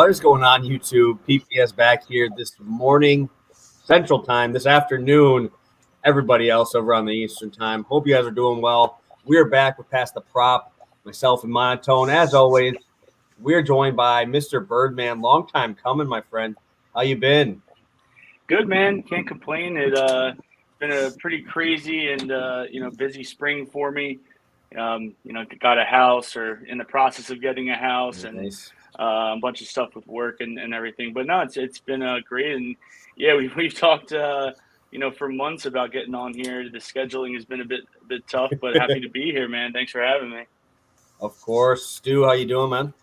What is going on, YouTube? PPS back here this morning, Central Time, this afternoon. Everybody else over on the Eastern Time. Hope you guys are doing well. We're back with Past the Prop, myself and Monotone. As always, we're joined by Mr. Birdman. Long time coming, my friend. How you been? Good, man. Can't complain. It's been a pretty crazy and busy spring for me. Got a house or in the process of getting a house, and Nice. a bunch of stuff with work and everything. But no, it's been great, and yeah, we've talked for months about getting on here. The scheduling has been a bit tough, but happy to be here, man. Thanks for having me. Of course. Stu, how you doing, man?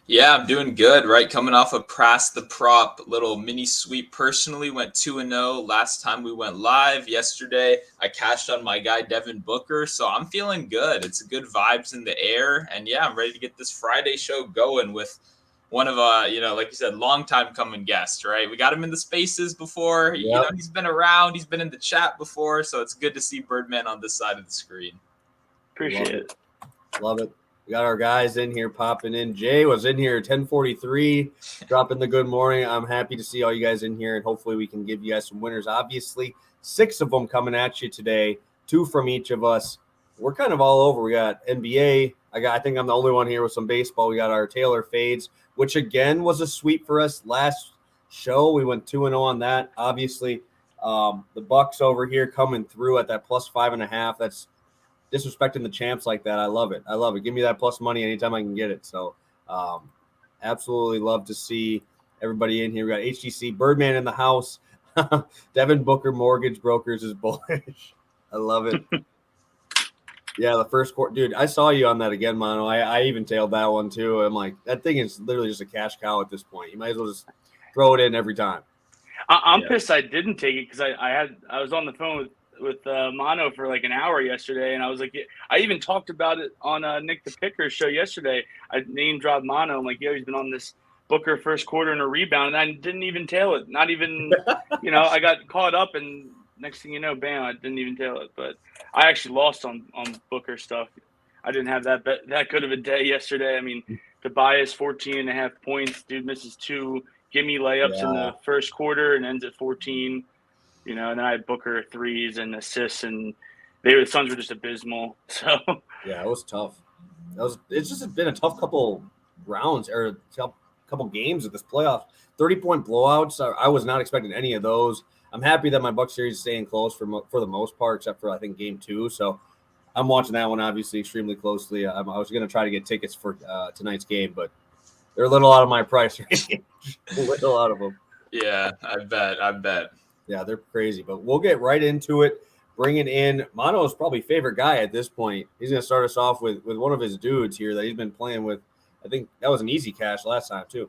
Yeah, I'm doing good, right? Coming off of Past the Prop, little mini sweep personally, went 2-0 last time we went live. Yesterday, I cashed on my guy Devin Booker, so I'm feeling good. It's good vibes in the air, and yeah, I'm ready to get this Friday show going with one of like you said, long time coming guest, right? We got him in the spaces before. Yep. He's been around, he's been in the chat before, so it's good to see Birdman on this side of the screen. Appreciate it. Love it. We got our guys in here popping in. Jay was in here at 10:43, dropping the good morning. I'm happy to see all you guys in here, and hopefully we can give you guys some winners. Obviously, 6 of them coming at you today, 2 from each of us. We're kind of all over. We got NBA. I think I'm the only one here with some baseball. We got our Taylor fades, which again was a sweep for us last show. We went 2-0 on that. Obviously, the Bucks over here coming through at that plus 5.5. That's disrespecting the champs like that. I love it. Give me that plus money anytime I can get it. So absolutely love to see everybody in here. We got HTC Birdman in the house. Devin Booker Mortgage Brokers is bullish. I love it. Yeah, the first quarter. Dude, I saw you on that again, Mono. I even tailed that one too. I'm like, that thing is literally just a cash cow at this point. You might as well just throw it in every time. I'm pissed I didn't take it because I was on the phone with Mono for like an hour yesterday, and I was like, I even talked about it on Nick the Picker's show yesterday. I name dropped Mono. I'm like, he's been on this Booker first quarter and a rebound, and I didn't even tail it. Not even, I got caught up, and next thing you know, bam, I didn't even tail it. But I actually lost on Booker stuff. I didn't have that good of a day yesterday. I mean, Tobias 14.5 points. Dude misses 2 gimme layups in the first quarter and ends at 14. And then I had Booker threes and assists, and the Suns were just abysmal. So yeah, it was tough. It's just been a tough couple rounds or couple games of this playoff. 30-point blowouts. I was not expecting any of those. I'm happy that my Bucks series is staying close for the most part, except for I think game 2. So I'm watching that one obviously extremely closely. I was going to try to get tickets for tonight's game, but they're a little out of my price range. A little out of them. Yeah, I bet. Yeah, they're crazy, but we'll get right into it. Bringing in Mono's probably favorite guy at this point. He's going to start us off with one of his dudes here that he's been playing with. I think that was an easy cash last time too.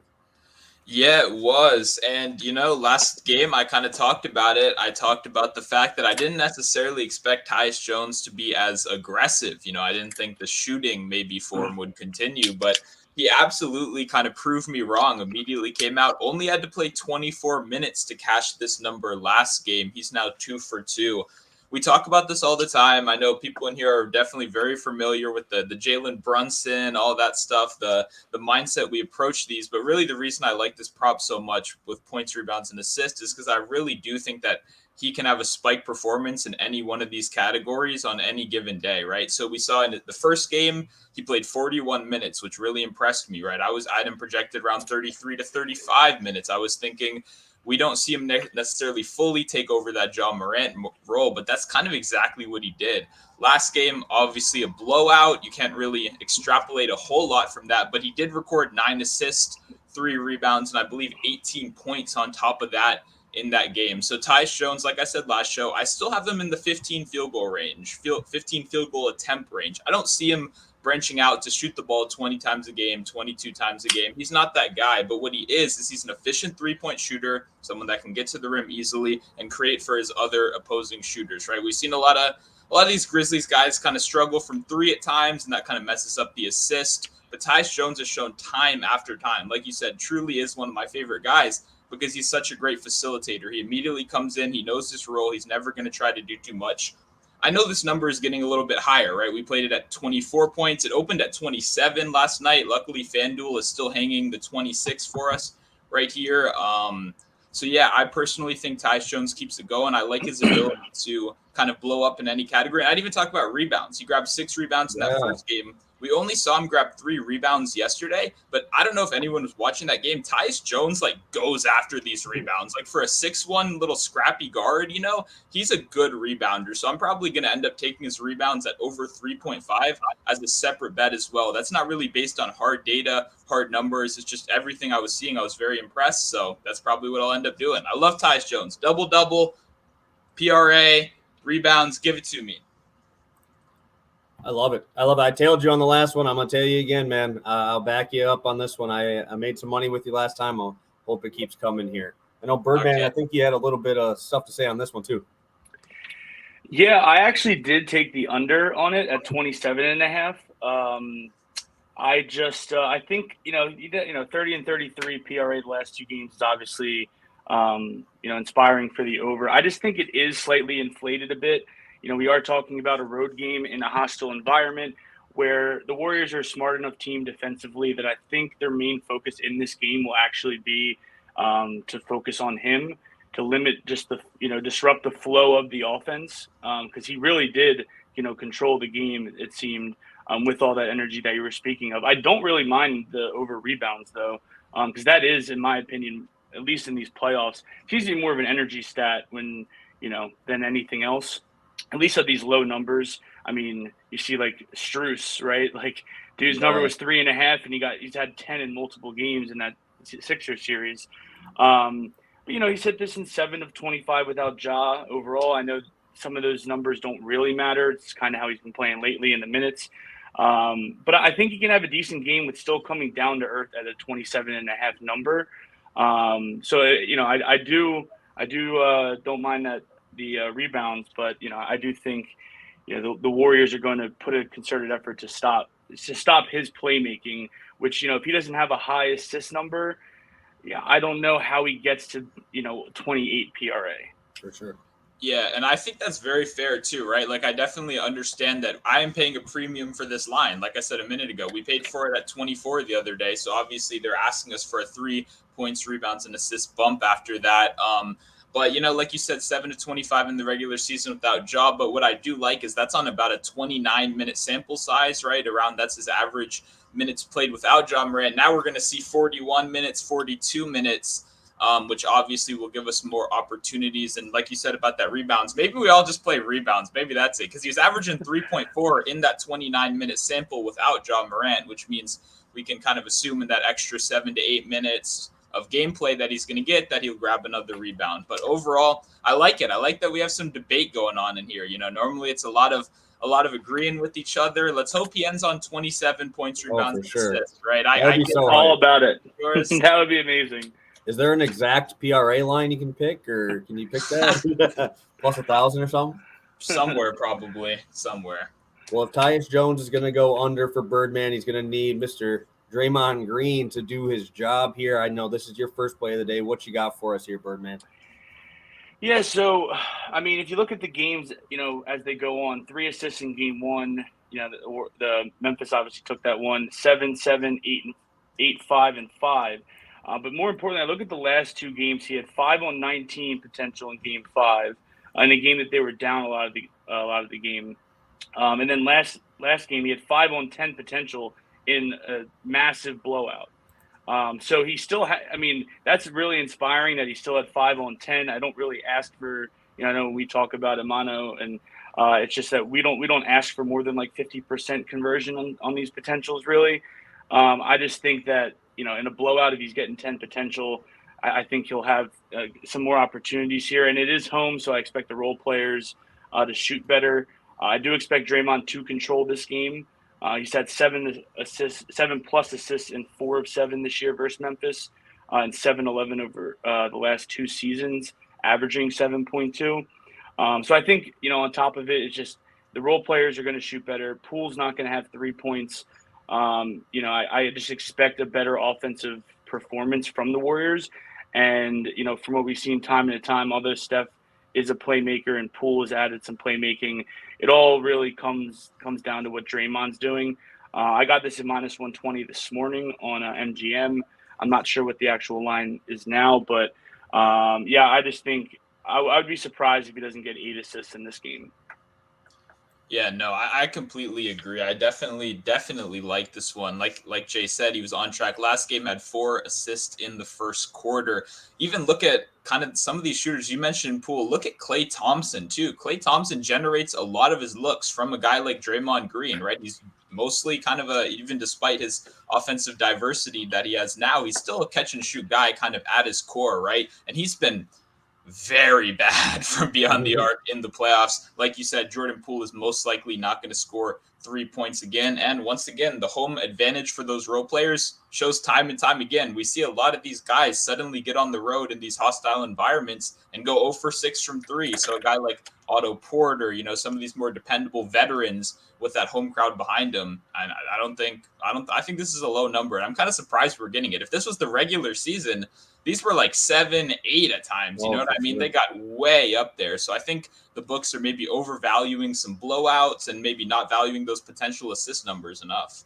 Yeah, it was. And, last game I kind of talked about it. I talked about the fact that I didn't necessarily expect Tyus Jones to be as aggressive. I didn't think the shooting maybe for him would continue, but he absolutely kind of proved me wrong. Immediately came out, only had to play 24 minutes to cash this number last game. He's now 2 for 2. We talk about this all the time. I know people in here are definitely very familiar with the Jalen Brunson, all that stuff, the mindset we approach these. But really the reason I like this prop so much with points, rebounds, and assists is because I really do think that he can have a spike performance in any one of these categories on any given day, right? So we saw in the first game, he played 41 minutes, which really impressed me, right? I had him projected around 33 to 35 minutes. I was thinking we don't see him necessarily fully take over that Ja Morant role, but that's kind of exactly what he did. Last game, obviously a blowout. You can't really extrapolate a whole lot from that, but he did record 9 assists, 3 rebounds, and I believe 18 points on top of that in that game. So Tyus Jones, like I said last show, I still have him in the 15 field goal range, 15 field goal attempt range. I don't see him branching out to shoot the ball 20 times a game, 22 times a game. He's not that guy, but what he is he's an efficient 3-point shooter, someone that can get to the rim easily and create for his other opposing shooters, right? We've seen a lot of these Grizzlies guys kind of struggle from 3 at times, and that kind of messes up the assist. But Tyus Jones has shown time after time, like you said, truly is one of my favorite guys, because he's such a great facilitator. He immediately comes in. He knows his role. He's never going to try to do too much. I know this number is getting a little bit higher, right? We played it at 24 points. It opened at 27 last night. Luckily, FanDuel is still hanging the 26 for us right here. So, yeah, I personally think Tyus Jones keeps it going. I like his ability to kind of blow up in any category. I'd even talk about rebounds. He grabbed 6 rebounds in that first game. We only saw him grab 3 rebounds yesterday, but I don't know if anyone was watching that game. Tyus Jones, goes after these rebounds. For a 6'1" little scrappy guard, he's a good rebounder. So I'm probably going to end up taking his rebounds at over 3.5 as a separate bet as well. That's not really based on hard data, hard numbers. It's just everything I was seeing. I was very impressed. So that's probably what I'll end up doing. I love Tyus Jones. Double-double, PRA, rebounds, give it to me. I love it. I tailed you on the last one. I'm going to tell you again, man. I'll back you up on this one. I made some money with you last time. I'll hope it keeps coming here. I know, Birdman, okay. I think you had a little bit of stuff to say on this one, too. Yeah, I actually did take the under on it at 27.5. I think, 30 and 33 PRA the last 2 games is obviously, inspiring for the over. I just think it is slightly inflated a bit. We are talking about a road game in a hostile environment where the Warriors are a smart enough team defensively that I think their main focus in this game will actually be to focus on him, to limit just disrupt the flow of the offense, because he really did, control the game, it seemed, with all that energy that you were speaking of. I don't really mind the over rebounds, though, because that is, in my opinion, at least in these playoffs, it's usually more of an energy stat than anything else. At least at these low numbers. I mean, you see Strus, right? Dude's number was 3.5, and he's had 10 in multiple games in that Sixers series. But he's hit this in 7 of 25 without Ja overall. I know some of those numbers don't really matter. It's kind of how he's been playing lately in the minutes. But I think he can have a decent game with still coming down to earth at a 27.5 number. So I do don't mind that. The rebounds, but I do think the Warriors are going to put a concerted effort to stop his playmaking, which if he doesn't have a high assist number, I don't know how he gets to 28 PRA. For sure. Yeah, and I think that's very fair too, right? I definitely understand that I am paying a premium for this line. Like I said a minute ago, we paid for it at 24 the other day, so obviously they're asking us for a 3 points, rebounds, and assist bump after that. But, like you said, 7 to 25 in the regular season without Ja. But what I do like is that's on about a 29-minute sample size, right? That's his average minutes played without Ja Morant. Now we're going to see 41 minutes, 42 minutes, which obviously will give us more opportunities. And like you said about that rebounds, maybe we all just play rebounds. Maybe that's it. Because he was averaging 3.4 in that 29-minute sample without Ja Morant, which means we can kind of assume in that extra 7 to 8 minutes of gameplay that he's going to get, that he'll grab another rebound. But overall, I like it. I like that we have some debate going on in here. Normally it's a lot of agreeing with each other. Let's hope he ends on 27 points, rebounds, and assists, right? I get all about it. That would be amazing. Is there an exact PRA line you can pick, or can you pick that plus 1,000 or something? Somewhere, probably somewhere. Well, if Tyus Jones is going to go under for Birdman, he's going to need Mr. Draymond Green to do his job here. I know this is your first play of the day. What you got for us here, Birdman? Yeah, so, I mean, if you look at the games, as they go on, 3 assists in game 1, the Memphis obviously took that one, 7, 7, 8, 5, and 5. But more importantly, I look at the last 2 games. He had 5 on 19 potential in game 5, in a game that they were down a lot of the game. And then last game, he had 5 on 10 potential in a massive blowout. So he still that's really inspiring that he still had 5 on 10. I don't really ask for, I know we talk about Amano, and it's just that we don't ask for more than 50% conversion on these potentials, really. I just think that, in a blowout, if he's getting 10 potential, I think he'll have some more opportunities here. And it is home, so I expect the role players to shoot better. I do expect Draymond to control this game. He's had 7 plus assists in 4 of 7 this year versus Memphis, and 7-11 over the last 2 seasons, averaging 7.2. So I think, on top of it, it's just the role players are going to shoot better. Poole's not going to have 3 points. I just expect a better offensive performance from the Warriors. And, from what we've seen time and time, although Steph is a playmaker and Poole has added some playmaking. It all really comes down to what Draymond's doing. I got this at minus 120 this morning on MGM. I'm not sure what the actual line is now, but I just think I would be surprised if he doesn't get 8 assists in this game. Yeah, no, I completely agree. I definitely like this one. Like Jay said, he was on track. Last game had 4 assists in the first quarter. Even look at kind of some of these shooters you mentioned, Poole. Look at Klay Thompson too. Klay Thompson generates a lot of his looks from a guy like Draymond Green, right? He's mostly kind of even despite his offensive diversity that he has now, he's still a catch and shoot guy kind of at his core, right? And he's been very bad from beyond the arc in the playoffs. Like you said, Jordan Poole is most likely not going to score 3 points again. And once again, the home advantage for those role players shows time and time again. We see a lot of these guys suddenly get on the road in these hostile environments and go 0 for 6 from 3. So a guy like Otto Porter, some of these more dependable veterans with that home crowd behind them. I think this is a low number. And I'm kind of surprised we're getting it. If this was the regular season, these were like 7, 8 at times. You know what I mean? They got way up there. So I think the books are maybe overvaluing some blowouts and maybe not valuing those potential assist numbers enough.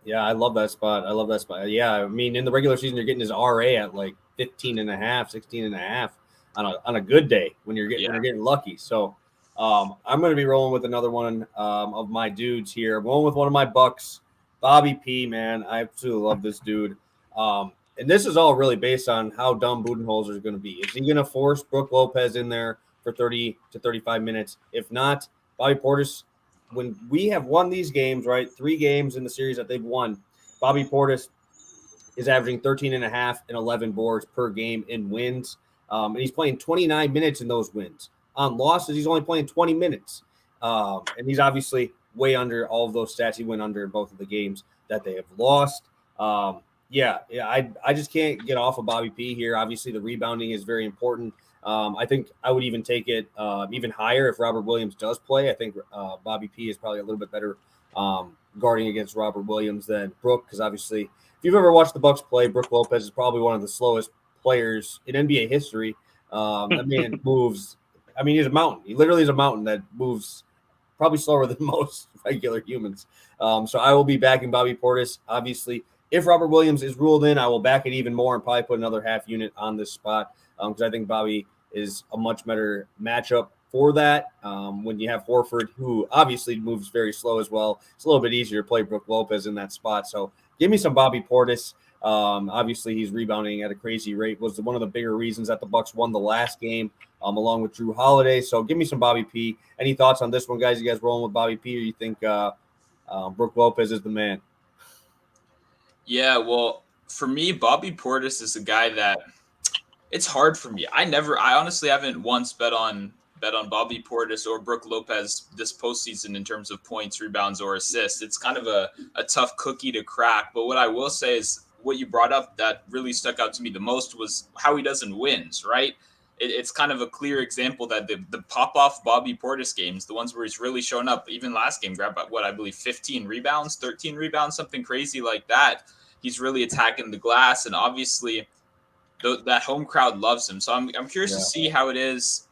Yeah, I love that spot. Yeah, I mean, in the regular season, you're getting his RA at like 15 and a half, 16 and a half on a good day when you're getting lucky. So I'm going to be rolling with another one of my dudes here. I'm rolling with one of my Bucks, Bobby P, man. I absolutely love this dude. And this is all really based on how dumb Budenholzer is going to be. Is he going to force Brook Lopez in there for 30 to 35 minutes? If not, Bobby Portis, when we have won these games, right, 3 games in the series that they've won, Bobby Portis is averaging 13 and a half and 11 boards per game in wins. And he's playing 29 minutes in those wins. On losses, he's only playing 20 minutes. And he's obviously way under all of those stats. He went under in both of the games that they have lost. I just can't get off of Bobby P here. Obviously, the rebounding is very important. I think I would even take it even higher if Robert Williams does play. I think Bobby P is probably a little bit better guarding against Robert Williams than Brook, because obviously, if you've ever watched the Bucks play, Brook Lopez is probably one of the slowest players in NBA history. That man moves. I mean, he's a mountain. He literally is a mountain that moves probably slower than most regular humans. So I will be backing Bobby Portis, obviously. If Robert Williams is ruled in, I will back it even more and probably put another half unit on this spot because I think Bobby is a much better matchup for that. When you have Horford, who obviously moves very slow as well, it's a little bit easier to play Brook Lopez in that spot. So give me some Bobby Portis. Obviously, he's rebounding at a crazy rate. Was one of the bigger reasons that the Bucks won the last game, along with Jrue Holiday. So give me some Bobby P. Any thoughts on this one, guys? You guys rolling with Bobby P, or you think Brook Lopez is the man? Yeah, well, for me, Bobby Portis is a guy that it's hard for me. I honestly haven't once bet on Bobby Portis or Brook Lopez this postseason in terms of points, rebounds, or assists. It's kind of a tough cookie to crack. But what I will say is what you brought up that really stuck out to me the most was how he does in wins, right? It's kind of a clear example that the pop-off Bobby Portis games, the ones where he's really shown up, even last game, grabbed what I believe 15 rebounds, 13 rebounds, something crazy like that. He's really attacking the glass, and obviously that home crowd loves him. So I'm curious to see how it is,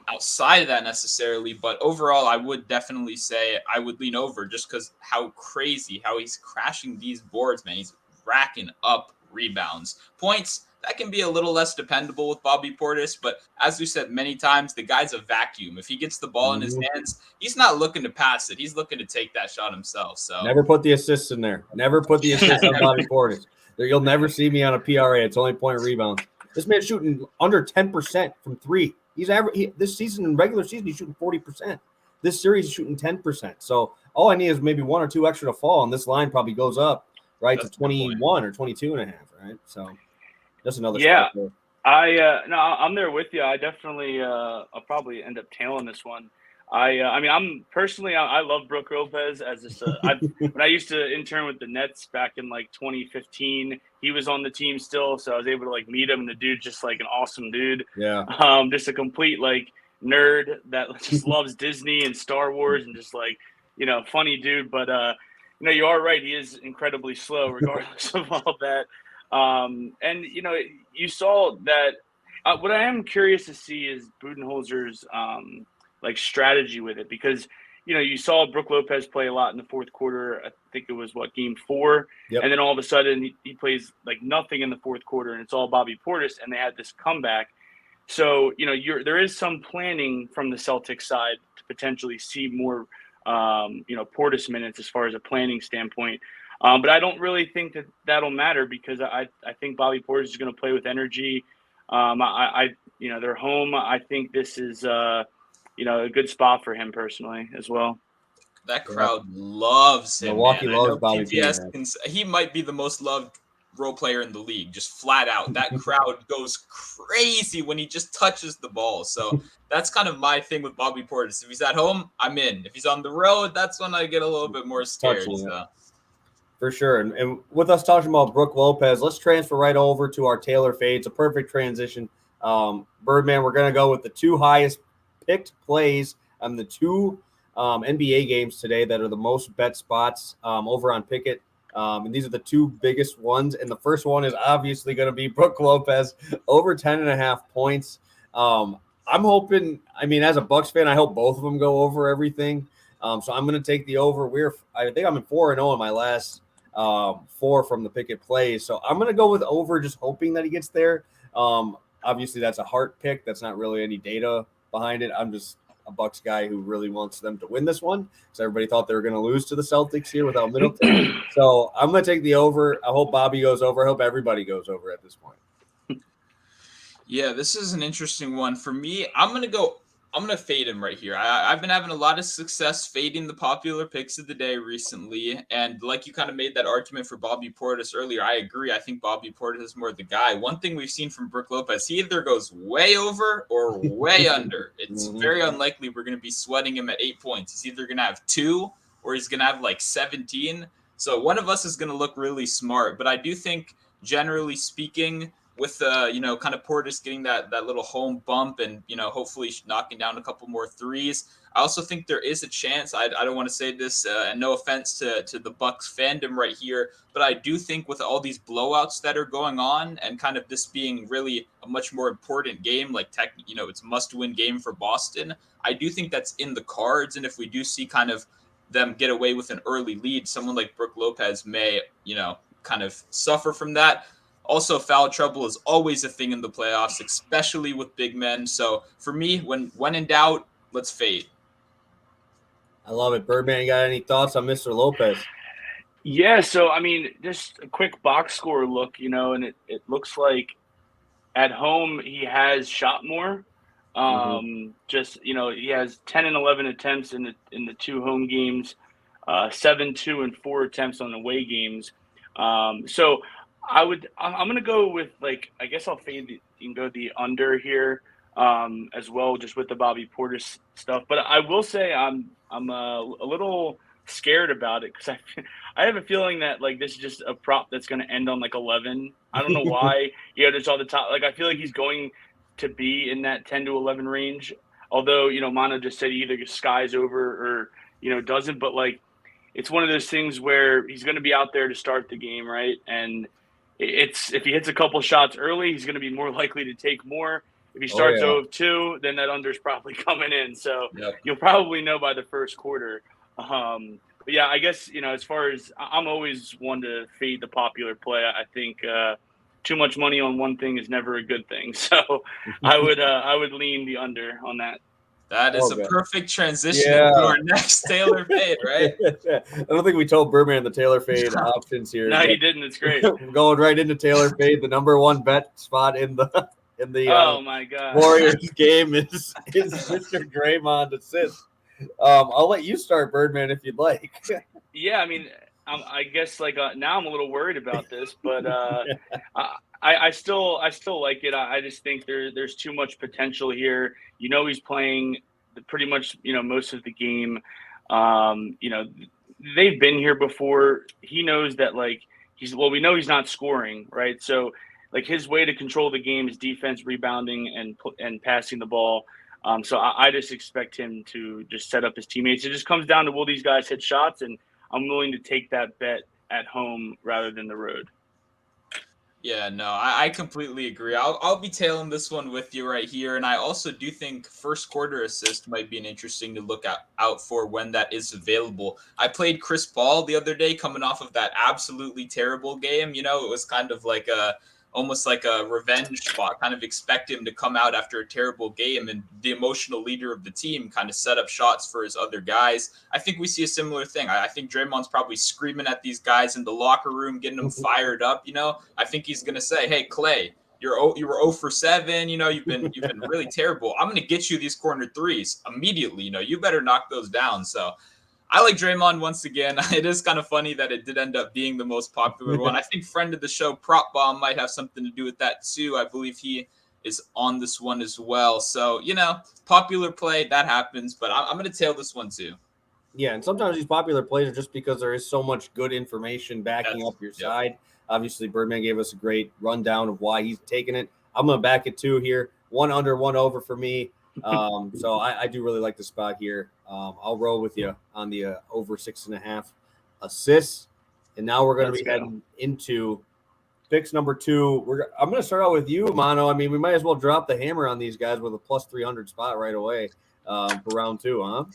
outside of that necessarily. But overall, I would definitely say I would lean over just because how he's crashing these boards, man. He's racking up rebounds. Points, that can be a little less dependable with Bobby Portis, but as we said many times, the guy's a vacuum. If he gets the ball in his hands, he's not looking to pass it. He's looking to take that shot himself. So never put the assists in there. Never put the assists on Bobby Portis. You'll never see me on a PRA. It's only point rebounds. This man's shooting under 10% from 3. He's this season in regular season, he's shooting 40%. This series, he's shooting 10%. So all I need is maybe 1 or 2 extra to fall, and this line probably goes up to 21 or 22 and a half, right? So that's another. Yeah, I'm there with you. I definitely I'll probably end up tailing this one. I mean, I love Brook Lopez as this. When I used to intern with the Nets back in like 2015, he was on the team still, so I was able to like meet him. And the dude's just like an awesome dude. Yeah. Just a complete like nerd that just loves Disney and Star Wars and just like funny dude. But you are right. He is incredibly slow, regardless of all that. And you saw that What I am curious to see is Budenholzer's like strategy with it, because you saw Brook Lopez play a lot in the fourth quarter. I think it was game 4, Yep. and then all of a sudden he plays like nothing in the fourth quarter, and it's all Bobby Portis, and they had this comeback. So there is some planning from the Celtics side to potentially see more Portis minutes as far as a planning standpoint. But I don't really think that'll matter, because I think Bobby Portis is going to play with energy. They're home. I think this is a good spot for him personally as well. That crowd loves him. Milwaukee man. loves Bobby P. He might be the most loved role player in the league, just flat out. That crowd goes crazy when he just touches the ball. So that's kind of my thing with Bobby Portis. If he's at home, I'm in. If he's on the road, that's when I get a little bit more scared. So. For sure. And with us talking about Brook Lopez, let's transfer right over to our Taylor fades. A perfect transition. Birdman, we're going to go with the 2 highest picked plays on the 2 NBA games today that are the most bet spots over on Pickett. And these are the 2 biggest ones. And the first one is obviously going to be Brook Lopez over 10.5 points. I'm hoping, as a Bucks fan, I hope both of them go over everything. So I'm going to take the over. I think I'm in 4-0 in my last 4 from the Pickett plays. So I'm going to go with over, just hoping that he gets there. Obviously, that's a heart pick. That's not really any data behind it. I'm just a Bucks guy who really wants them to win this one, because everybody thought they were going to lose to the Celtics here without Middleton. So I'm going to take the over. I hope Bobby goes over. I hope everybody goes over at this point. Yeah, this is an interesting one. For me, I'm going to fade him right here. I've been having a lot of success fading the popular picks of the day recently. And like you kind of made that argument for Bobby Portis earlier, I agree. I think Bobby Portis is more the guy. One thing we've seen from Brook Lopez, he either goes way over or way under. It's very unlikely we're going to be sweating him at 8 points. He's either going to have 2 or he's going to have like 17. So one of us is going to look really smart. But I do think, generally speaking, with kind of Portis getting that little home bump and, hopefully knocking down a couple more threes. I also think there is a chance, I don't want to say this, and no offense to the Bucks fandom right here, but I do think with all these blowouts that are going on and kind of this being really a much more important game, like it's a must-win game for Boston, I do think that's in the cards. And if we do see kind of them get away with an early lead, someone like Brook Lopez may, kind of suffer from that. Also, foul trouble is always a thing in the playoffs, especially with big men. So for me, when in doubt, let's fade. I love it. Birdman, you got any thoughts on Mr. Lopez? Yeah, so just a quick box score look, and it looks like at home he has shot more. He has 10 and 11 attempts in the 2 home games, 7, 2, and 4 attempts on away games. So I'm going to go with, I guess I'll fade and go the under here as well, just with the Bobby Portis stuff. But I will say I'm a little scared about it, because I have a feeling that this is just a prop that's going to end on 11. I don't know why. Just all the top. I feel like he's going to be in that 10 to 11 range. Although, Mono just said he either skies over or, doesn't. But it's one of those things where he's going to be out there to start the game, right? And if he hits a couple shots early, he's going to be more likely to take more. If he starts 0-2, then that under's probably coming in. So You'll probably know by the first quarter. But yeah, I guess, as far as I'm always one to fade the popular play. I think too much money on one thing is never a good thing. So I would lean the under on that. That is a perfect transition to our next Taylor fade, right? I don't think we told Birdman the Taylor fade options here. No, he didn't. It's great. We're going right into Taylor fade. The number 1 bet spot in the oh my God, Warriors game is Mr. Draymond assist. I'll let you start, Birdman, if you'd like. Yeah, I guess now I'm a little worried about this, but I still like it. I just think there's too much potential here. He's playing pretty much most of the game. They've been here before. He knows that we know he's not scoring, right? So his way to control the game is defense, rebounding, and passing the ball. So I just expect him to just set up his teammates. It just comes down to, will these guys hit shots? And I'm willing to take that bet at home rather than the road. Yeah, no, I completely agree. I'll be tailing this one with you right here, and I also do think first quarter assist might be an interesting to look out for when that is available. I played Chris Paul the other day, coming off of that absolutely terrible game. You know, it was kind of like almost like a revenge spot. Kind of expect him to come out after a terrible game, and the emotional leader of the team kind of set up shots for his other guys. I think we see a similar thing. I think Draymond's probably screaming at these guys in the locker room, getting them fired up. You know, I think he's gonna say, "Hey, Clay, you were 0 for 7. You know, you've been really terrible. I'm gonna get you these corner threes immediately. You know, you better knock those down." So I like Draymond once again. It is kind of funny that it did end up being the most popular one. I think friend of the show, Prop Bomb, might have something to do with that too. I believe he is on this one as well. So, you know, popular play, that happens, but I'm going to tail this one too. Yeah, and sometimes these popular plays are just because there is so much good information backing up your side. Obviously, Birdman gave us a great rundown of why he's taking it. I'm going to back it too here. 1 under, 1 over for me. So I do really like the spot here. I'll roll with you on the over 6.5 assists. And now we're going to be heading into picks number 2. I'm going to start out with you, Mono. I mean, we might as well drop the hammer on these guys with a plus 300 spot right away for round 2, huh?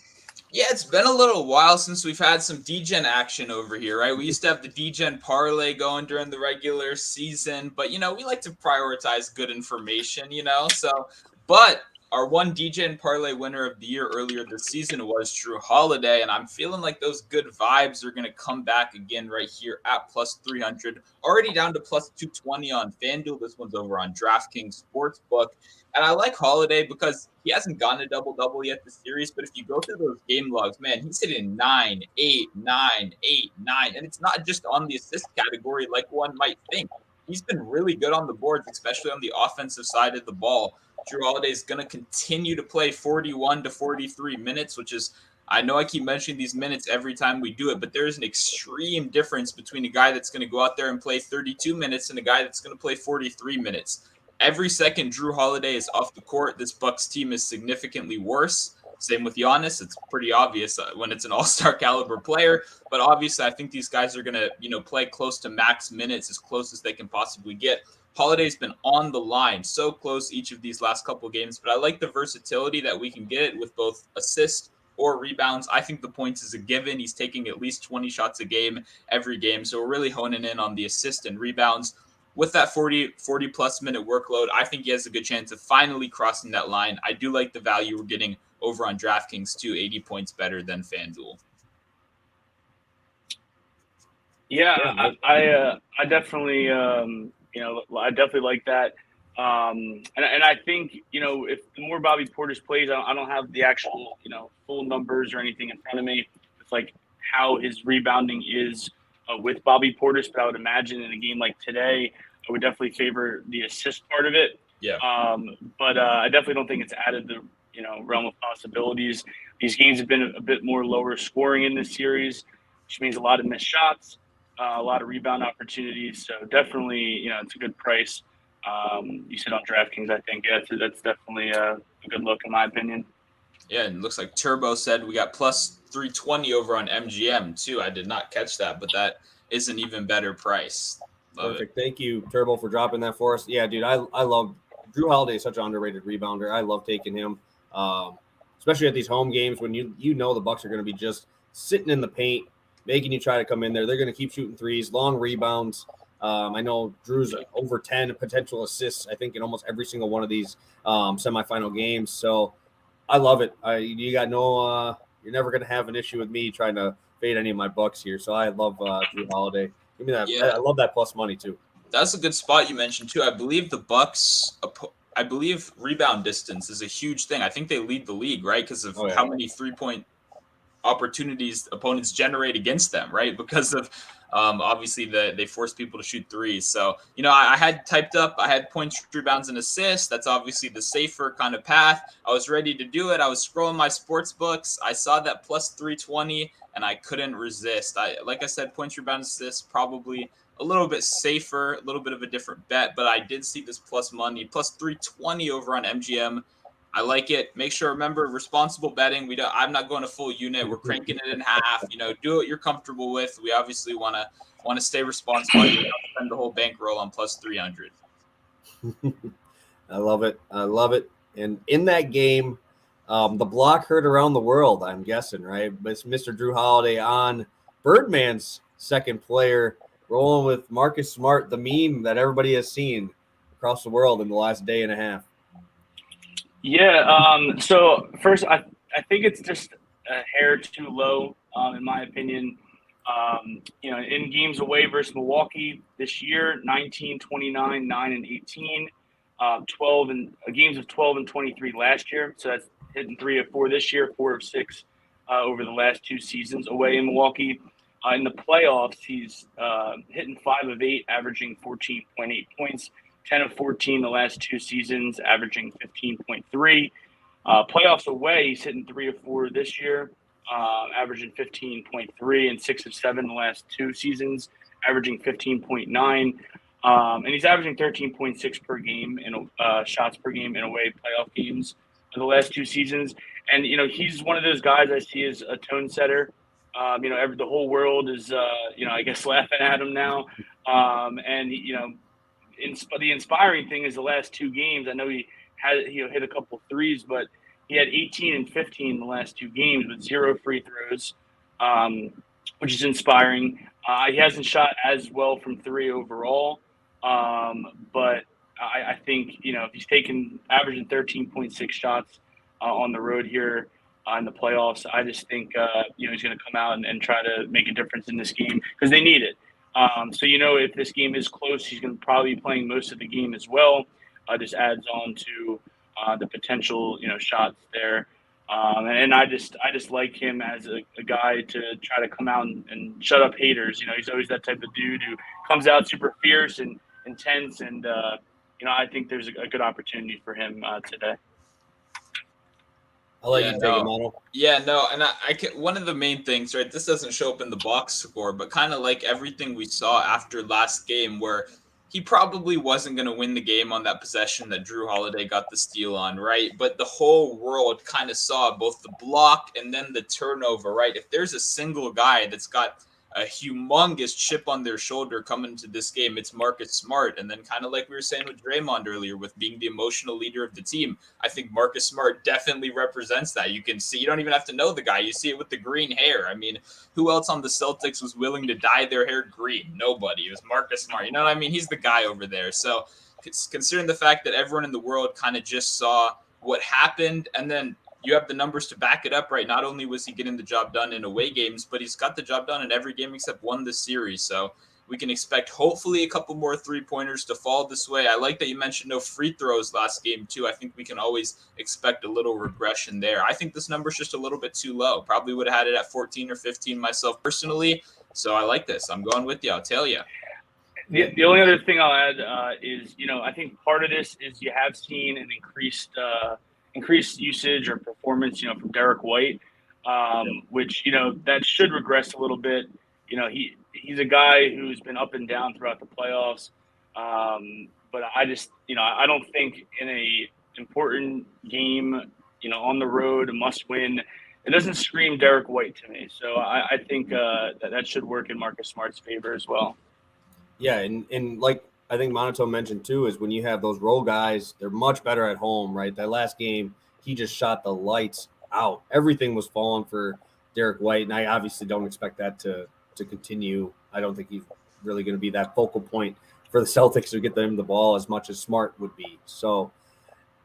Yeah, it's been a little while since we've had some D-Gen action over here, right? We used to have the D-Gen parlay going during the regular season, but, you know, we like to prioritize good information, you know? So, but our one D-Gen parlay winner of the year earlier this season was Jrue Holiday, and I'm feeling like those good vibes are going to come back again right here at plus 300. Already down to plus 220 on FanDuel. This one's over on DraftKings Sportsbook. And I like Holiday because he hasn't gotten a double-double yet this series, but if you go through those game logs, man, he's hitting 9, 8, 9, 8, 9. And it's not just on the assist category like one might think. He's been really good on the boards, especially on the offensive side of the ball. Jrue Holiday is going to continue to play 41 to 43 minutes, which is, I know I keep mentioning these minutes every time we do it, but there's an extreme difference between a guy that's going to go out there and play 32 minutes and a guy that's going to play 43 minutes. Every second Jrue Holiday is off the court, this Bucks team is significantly worse. Same with Giannis. It's pretty obvious when it's an all-star caliber player. But obviously, I think these guys are going to, you know, play close to max minutes, as close as they can possibly get. Holiday's been on the line, so close each of these last couple games. But I like the versatility that we can get with both assists or rebounds. I think the points is a given. He's taking at least 20 shots a game every game. So we're really honing in on the assist and rebounds. With that 40-plus minute workload, I think he has a good chance of finally crossing that line. I do like the value we're getting over on DraftKings too, 80 points better than FanDuel. Yeah, I definitely, I definitely like that. And I think, you know, if the more Bobby Portis plays, I don't have the actual, you know, full numbers or anything in front of me. It's like how his rebounding is with Bobby Portis, but I would imagine in a game like today, I would definitely favor the assist part of it. Yeah. But I definitely don't think it's added the, you know, realm of possibilities. These games have been a bit more lower scoring in this series, which means a lot of missed shots, a lot of rebound opportunities. So definitely, you know, it's a good price. You said on DraftKings, I think. Yeah, that's definitely a good look in my opinion. Yeah, and it looks like Turbo said we got plus 320 over on MGM too. I did not catch that, but that is an even better price. Perfect. Thank you, Turbo, for dropping that for us. Yeah, dude, I love Jrue Holiday is such an underrated rebounder. I love taking him, especially at these home games when you know the Bucks are going to be just sitting in the paint, making you try to come in there. They're going to keep shooting threes, long rebounds. I know Drew's over 10 potential assists, I think, in almost every single one of these semifinal games. So I love it. You got no you're never going to have an issue with me trying to fade any of my Bucks here. So I love Jrue Holiday. Give me that. Yeah. I love that plus money too. That's a good spot you mentioned too. I believe the Bucks. I believe rebound distance is a huge thing. I think they lead the league, right? Because of how many 3-point opportunities opponents generate against them, right? Because of obviously they force people to shoot threes. So, you know, I had typed up, I had points, rebounds, and assists. That's obviously the safer kind of path. I was ready to do it. I was scrolling my sports books. I saw that plus 320 and I couldn't resist. Like I said, points, rebounds, assists, probably a little bit safer, a little bit of a different bet, but I did see this plus money, plus 320 over on MGM. I like it. Make sure, remember, responsible betting. I'm not going to full unit. We're cranking it in half. Do what you're comfortable with. We obviously want to stay responsible. You don't spend the whole bankroll on plus 300. I love it. I love it. And in that game, the block heard around the world, I'm guessing, right? But it's Mr. Jrue Holiday on Birdman's second player, rolling with Marcus Smart, the meme that everybody has seen across the world in the last day and a half. Yeah. So first, I think it's just a hair too low, in my opinion. In games away versus Milwaukee this year, 19, 29, 9, and 18. 12 and games of 12 and 23 last year. So that's hitting 3 of 4 this year, 4 of 6 over the last 2 seasons away in Milwaukee. In the playoffs, he's hitting 5 of 8, averaging 14.8 points, 10 of 14 the last 2 seasons, averaging 15.3. Playoffs away, he's hitting 3 of 4 this year, averaging 15.3, and 6 of 7 the last 2 seasons, averaging 15.9. And he's averaging 13.6 per game in shots per game in away playoff games for the last 2 seasons. And, he's one of those guys I see as a tone setter. The whole world is, I guess laughing at him now. And, the inspiring thing is the last 2 games. I know he hit a couple threes, but he had 18 and 15 in the last 2 games with 0 free throws, which is inspiring. He hasn't shot as well from 3 overall. But I think, if he's averaging 13.6 shots on the road here in the playoffs, I just think, he's going to come out and try to make a difference in this game because they need it. So, if this game is close, he's going to probably be playing most of the game as well. Just adds on to the potential, shots there. And I just like him as a guy to try to come out and shut up haters. He's always that type of dude who comes out super fierce and intense, and I think there's a good opportunity for him today. I'll let you take it, Mono. Yeah, no, and I can, one of the main things, right, this doesn't show up in the box score, but kind of like everything we saw after last game where he probably wasn't going to win the game on that possession that Jrue Holiday got the steal on, right? But the whole world kind of saw both the block and then the turnover, right? If there's a single guy that's got a humongous chip on their shoulder coming into this game, it's Marcus Smart. And then kind of like we were saying with Draymond earlier, with being the emotional leader of the team, I think Marcus Smart definitely represents that. You can see, you don't even have to know the guy. You see it with the green hair. I mean, who else on the Celtics was willing to dye their hair green? Nobody. It was Marcus Smart. You know what I mean? He's the guy over there. So considering the fact that everyone in the world kind of just saw what happened, and then you have the numbers to back it up, right? Not only was he getting the job done in away games, but he's got the job done in every game except one this series. So we can expect hopefully a couple more 3-pointers to fall this way. I like that you mentioned no free throws last game too. I think we can always expect a little regression there. I think this number is just a little bit too low. Probably would have had it at 14 or 15 myself personally. So I like this. I'm going with you. I'll tell you. The only other thing I'll add is, I think part of this is you have seen an increased usage or performance, from Derek White, which, that should regress a little bit. He's a guy who's been up and down throughout the playoffs. But I just, I don't think in a important game, on the road, a must win, it doesn't scream Derek White to me. So I think that should work in Marcus Smart's favor as well. Yeah. And like, I think Monotone mentioned too, is when you have those role guys, they're much better at home, right? That last game, he just shot the lights out. Everything was falling for Derek White, and I obviously don't expect that to continue. I don't think he's really going to be that focal point for the Celtics to get them the ball as much as Smart would be. So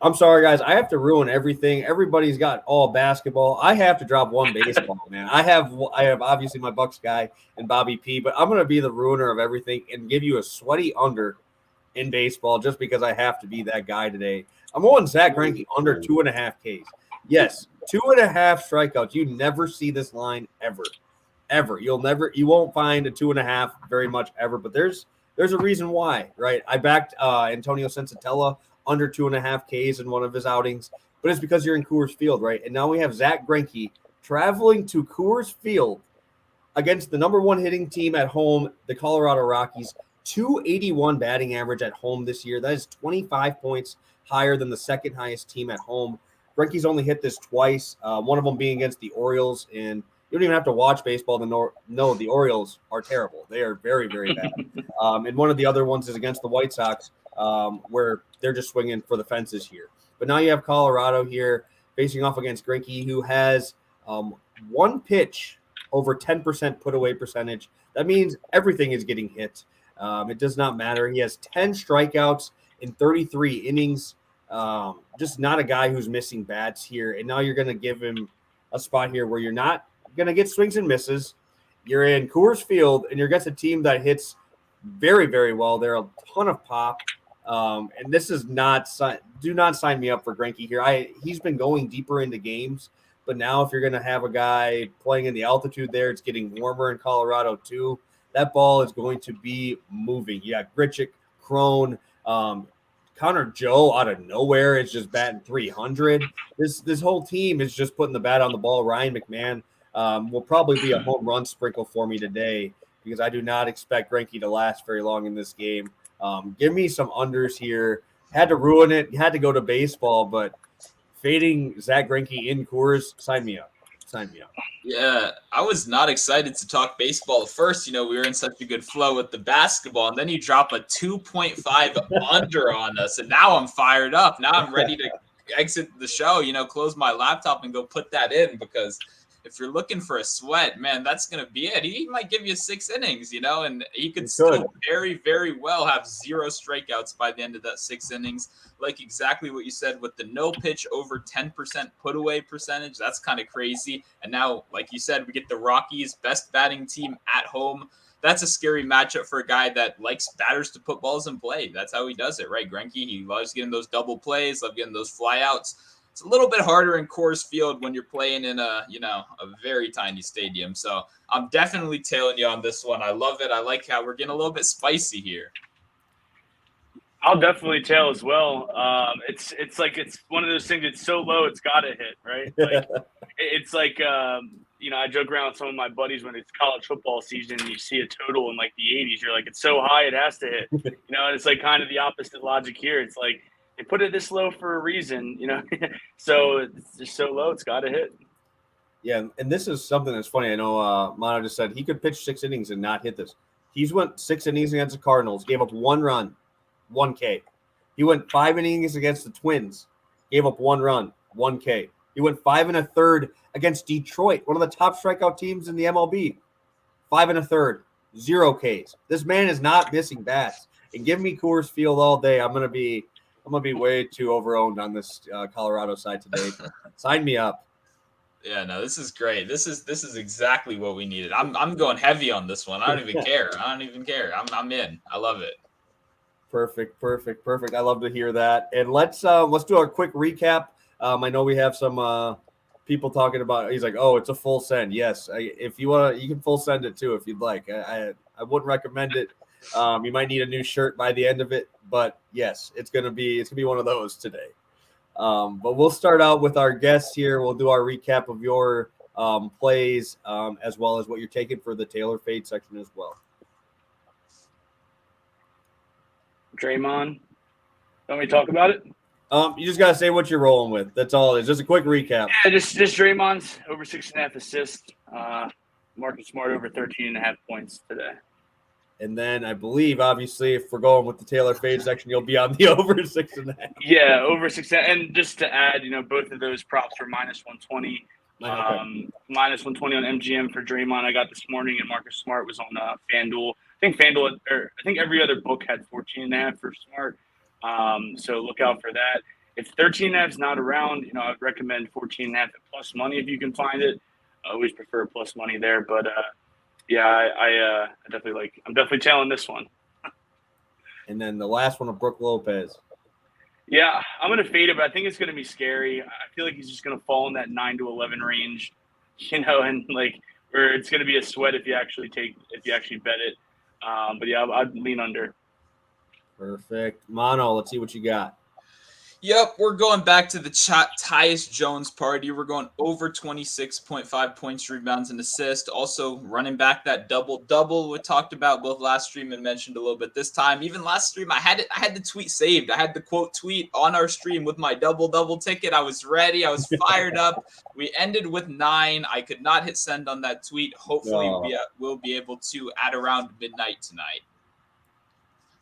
I'm sorry, guys. I have to ruin everything. Everybody's got all basketball. I have to drop one baseball, man. I have obviously my Bucks guy and Bobby P, but I'm going to be the ruiner of everything and give you a sweaty under in baseball just because I have to be that guy today. I'm going Zack Greinke under 2.5 Ks. Yes, 2.5 strikeouts. You never see this line ever. You won't find a 2.5 very much ever, but there's a reason why, right? I backed Antonio Sensatella under 2.5 Ks in one of his outings, but it's because you're in Coors Field, right? And now we have Zack Greinke traveling to Coors Field against the number 1 hitting team at home, the Colorado Rockies. 281 batting average at home this year. That is 25 points higher than the second highest team at home. Greinke's only hit this twice, one of them being against the Orioles. And you don't even have to watch baseball to know the Orioles are terrible. They are very, very bad. And one of the other ones is against the White Sox, where they're just swinging for the fences here. But now you have Colorado here facing off against Greinke, who has one pitch over 10% put away percentage. That means everything is getting hit. It does not matter. He has 10 strikeouts in 33 innings. Just not a guy who's missing bats here. And now you're going to give him a spot here where you're not going to get swings and misses. You're in Coors Field, and you're against a team that hits very, very well. They're a ton of pop. And this is not – do not sign me up for Greinke here. He's been going deeper into games. But now if you're going to have a guy playing in the altitude there, it's getting warmer in Colorado too. That ball is going to be moving. You got Grichuk, Crone, Connor Joe out of nowhere is just batting 300. This whole team is just putting the bat on the ball. Ryan McMahon will probably be a home run sprinkle for me today because I do not expect Greinke to last very long in this game. Give me some unders here. Had to ruin it. Had to go to baseball, but fading Zack Greinke in Coors, sign me up. Sign me up. Yeah, I was not excited to talk baseball at first. We were in such a good flow with the basketball, and then you drop a 2.5 under on us, and now I'm fired up. Now I'm ready to exit the show, close my laptop and go put that in because if you're looking for a sweat, man, that's going to be it. He might give you 6 innings, and he could still very, very well have 0 strikeouts by the end of that 6 innings. Like exactly what you said with the no pitch over 10% put away percentage. That's kind of crazy. And now, like you said, we get the Rockies, best batting team at home. That's a scary matchup for a guy that likes batters to put balls in play. That's how he does it, right? Greinke, he loves getting those double plays, loves getting those flyouts. It's a little bit harder in Coors Field when you're playing in a very tiny stadium. So I'm definitely tailing you on this one. I love it. I like how we're getting a little bit spicy here. I'll definitely tail as well. It's one of those things. It's so low, it's got to hit, right? Like it's like I joke around with some of my buddies when it's college football season and you see a total in like the 80s. You're like, it's so high, it has to hit. And it's like kind of the opposite logic here. It's like they put it this low for a reason, So it's just so low, it's got to hit. Yeah, and this is something that's funny. I know Mono just said he could pitch 6 innings and not hit this. He's went 6 innings against the Cardinals, gave up 1 run. 1K. He went 5 innings against the Twins, gave up 1 run, 1K. He went 5 1/3 against Detroit, one of the top strikeout teams in the MLB. 5 1/3, 0 Ks. This man is not missing bats. And give me Coors Field all day. I'm gonna be way too overowned on this Colorado side today. Sign me up. Yeah, no, this is great. This is exactly what we needed. I'm going heavy on this one. I don't even care. I'm in. I love it. Perfect. I love to hear that. And let's do a quick recap. I know we have some people talking about. He's like, "Oh, it's a full send." Yes, if you want to, you can full send it too if you'd like. I wouldn't recommend it. You might need a new shirt by the end of it, but yes, it's gonna be one of those today. But we'll start out with our guests here. We'll do our recap of your plays as well as what you're taking for the Taylor Fade section as well. Draymond, want me to talk about it? You just gotta say what you're rolling with. That's all it is. Just a quick recap. Yeah, just Draymond's over 6.5 assists. Marcus Smart over 13.5 points today. And then I believe, obviously, if we're going with the Taylor Fade section, you'll be on the over 6.5. Yeah, over 6. And just to add, both of those props were minus 120. Okay. Minus 120 on MGM for Draymond. I got this morning, and Marcus Smart was on FanDuel. I think every other book had 14.5 for Smart. So look out for that. If 13.5 is not around, I would recommend 14.5 at plus money if you can find it. I always prefer plus money there, but I definitely I'm definitely tailing this one. And then the last one of Brook Lopez. Yeah, I'm gonna fade it, but I think it's gonna be scary. I feel like he's just gonna fall in that 9 to 11 range, and where it's gonna be a sweat if you actually bet it. But yeah, I'd lean under. Perfect. Mono, let's see what you got. Yep, we're going back to the Tyus Jones party. We're going over 26.5 points, rebounds, and assists. Also running back that double-double we talked about both last stream and mentioned a little bit this time. Even last stream, I had the tweet saved. I had the quote tweet on our stream with my double-double ticket. I was ready. I was fired up. We ended with 9. I could not hit send on that tweet. Hopefully, we'll be able to at around midnight tonight.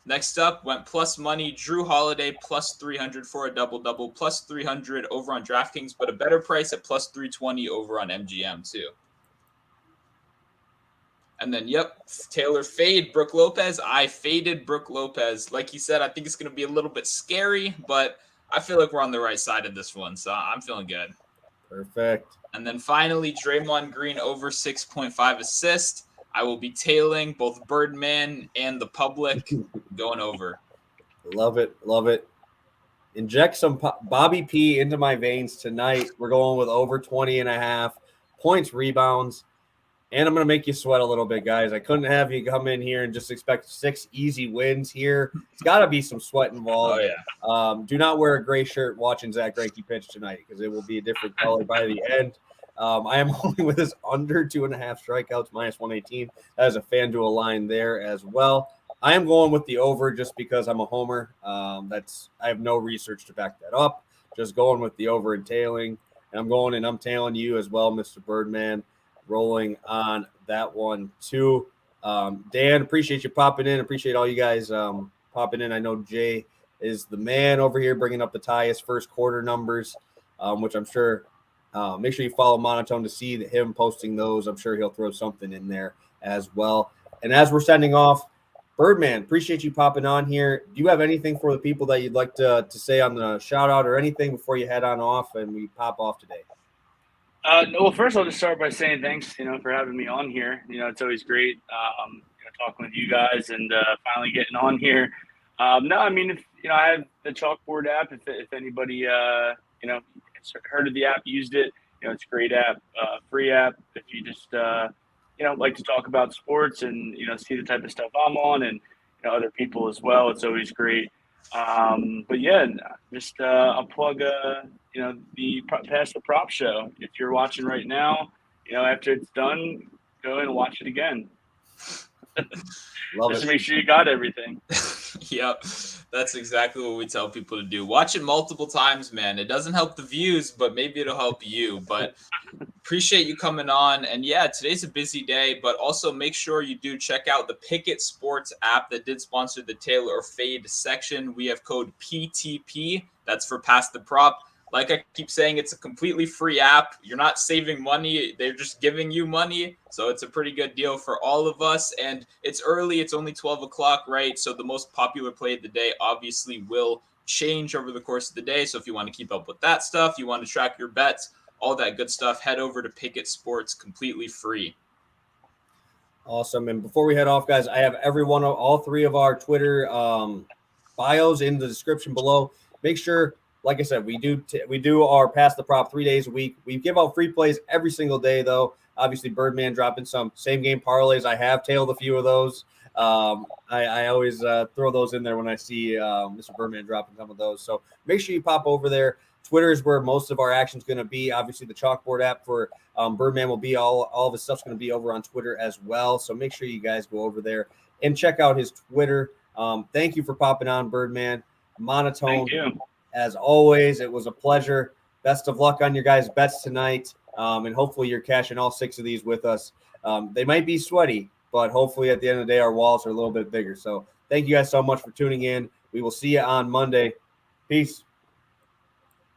Next up went plus money. Jrue Holiday plus 300 for a double-double, plus 300 over on DraftKings, but a better price at plus 320 over on MGM too. And then, Taylor fade Brook Lopez. I faded Brook Lopez. Like he said, I think it's going to be a little bit scary, but I feel like we're on the right side of this one, so I'm feeling good. Perfect. And then finally, Draymond Green over 6.5 assists. I will be tailing both Birdman and the public going over. Love it. Love it. Inject some Bobby P into my veins tonight. We're going with over 20.5 points, rebounds, and I'm going to make you sweat a little bit, guys. I couldn't have you come in here and just expect 6 easy wins here. It's got to be some sweat involved. Oh, yeah. Do not wear a gray shirt watching Zack Greinke pitch tonight because it will be a different color by the end. I am going with this under 2.5 strikeouts, minus 118. That is a FanDuel line there as well. I am going with the over just because I'm a homer. I have no research to back that up. Just going with the over and tailing. And I'm tailing you as well, Mr. Birdman. Rolling on that one too. Dan, appreciate you popping in. Appreciate all you guys popping in. I know Jay is the man over here bringing up the Tyus first quarter numbers, which I'm sure – make sure you follow Monotone to see him posting those. I'm sure he'll throw something in there as well. And as we're sending off, Birdman, appreciate you popping on here. Do you have anything for the people that you'd like to say on the shout out or anything before you head on off and we pop off today? No, well, first I'll just start by saying thanks, for having me on here. It's always great, talking with you guys and finally getting on here. No, I mean, if I have the Chalkboard app. If anybody, heard of the app, used it, it's a great app, free app. If you just, like to talk about sports and, see the type of stuff I'm on and, other people as well, it's always great. But yeah, just I'll plug, the Pass the Prop show. If you're watching right now, after it's done, go and watch it again. Love just it. to make sure you got everything. Yep, that's exactly what we tell people to do. Watch it multiple times, man. It doesn't help the views, but maybe it'll help you. But appreciate you coming on. And yeah, today's a busy day, but also make sure you do check out the Pickett Sports app that did sponsor the Tail or Fade section. We have code PTP. That's for Pass the Prop. Like I keep saying, it's a completely free app. You're not saving money. They're just giving you money. So it's a pretty good deal for all of us. And it's early. It's only 12 o'clock, right? So the most popular play of the day obviously will change over the course of the day. So if you want to keep up with that stuff, you want to track your bets, all that good stuff, head over to Pickett Sports, completely free. Awesome. And before we head off, guys, I have all 3 of our Twitter bios in the description below. Make sure, like I said, we do our Pass the Prop 3 days a week. We give out free plays every single day, though. Obviously, Birdman dropping some same game parlays. I have tailed a few of those. I always throw those in there when I see Mr. Birdman dropping some of those. So make sure you pop over there. Twitter is where most of our action's going to be. Obviously, the Chalkboard app for Birdman will be all of his stuff's going to be over on Twitter as well. So make sure you guys go over there and check out his Twitter. Thank you for popping on, Birdman. Monotone. Thank you. As always, it was a pleasure. Best of luck on your guys' bets tonight. And hopefully you're cashing all 6 of these with us. They might be sweaty, but hopefully at the end of the day, our walls are a little bit bigger. So thank you guys so much for tuning in. We will see you on Monday. Peace.